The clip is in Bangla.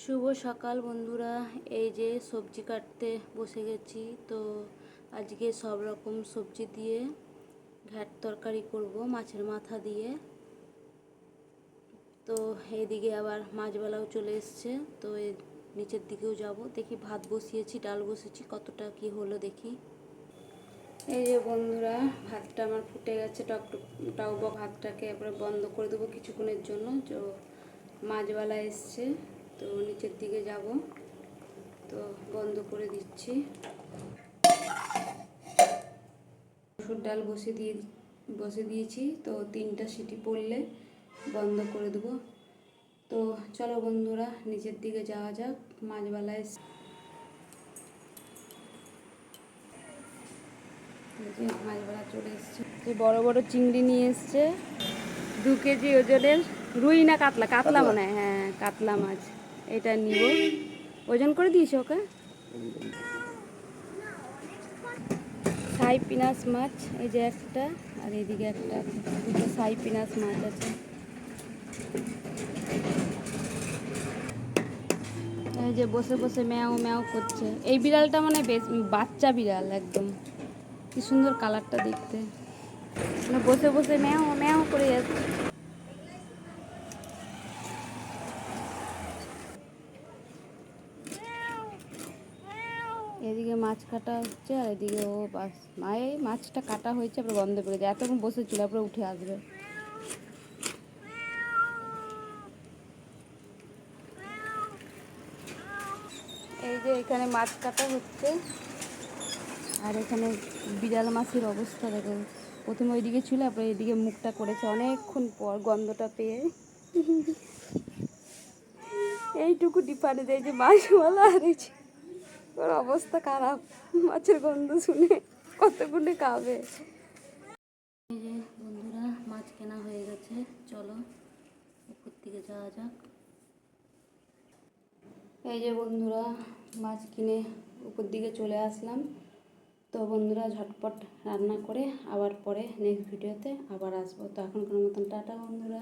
শুভ সকাল বন্ধুরা। এই যে সবজি কাটতে বসে গেছি। তো আজকে সব রকম সবজি দিয়ে ঘ্যাট তরকারি করব মাছের মাথা দিয়ে। তো এইদিকে আবার মাছবালাও চলে এসছে। তো নিচের দিকেও যাব, দেখি ভাত বসিয়েছি, ডাল বসিয়েছি, কতটা কি হলো দেখি। এই যে বন্ধুরা, ভাতটা আমার ফুটে গেছে টকটক। ভাতটাকে এবারে বন্ধ করে দেবো কিছুক্ষণের জন্য। তো মাছবালা এসছে, তো নিচের দিকে যাব, তো বন্ধ করে দিচ্ছি। মসুর ডাল বসে দিয়েছি, তো 3টা সিটি পড়লে বন্ধ করে দেবো। তো চলো বন্ধুরা, নিচের দিকে যাওয়া যাক। মাছবালা এসছে, মাছবালা চলে এসছে। যে বড় বড় চিংড়ি নিয়ে এসছে, 2 কেজি ওজনের। রুই না কাতলা? কাতলা মনে হয়, হ্যাঁ কাতলা মাছ। এটা নিব, ওজন করে দিয়েছি ওকে। সাইপিনাস মাছ এই যে একটা, আর এইদিকে একটা, 2টো সাইপিনাস মাছ আছে। এই যে বসে বসে ম্যাও ম্যাও করছে। এই বিড়ালটা মানে বেশ বাচ্চা বিড়াল, একদম কি সুন্দর কালারটা দেখতে। মানে বসে বসে ম্যাও ম্যাও করে যাচ্ছে। এদিকে মাছ কাটা হচ্ছে, আর এদিকে ও বাস মায়ে মাছটা কাটা হয়েছে, আবার বন্ধ করে যায়। এতক্ষণ বসেছিল, আবার উঠে আসবে। এই যে এখানে মাছ কাটা হচ্ছে, আর এখানে বিড়াল মাছের অবস্থা দেখো। প্রথমে ওইদিকে ছিল, তারপরে এইদিকে মুখটা করেছে অনেকক্ষণ পর গন্ধটা পেয়ে। এইটুকু ডিফারেন্স, এই যে মাছওয়ালা আর এই যে ওর অবস্থা খারাপ, মাছের গন্ধ শুনে কতক্ষণে খাবে। এই যে বন্ধুরা, মাছ কেনা হয়ে গেছে, চলো উপর দিকে যাওয়া যাক। এই যে বন্ধুরা, মাছ কিনে উপর দিকে চলে আসলাম। তো বন্ধুরা, ঝটপট রান্না করে আবার পরে নেক্সট ভিডিওতে আবার আসবো। তো এখনকার মতন টাটা বন্ধুরা।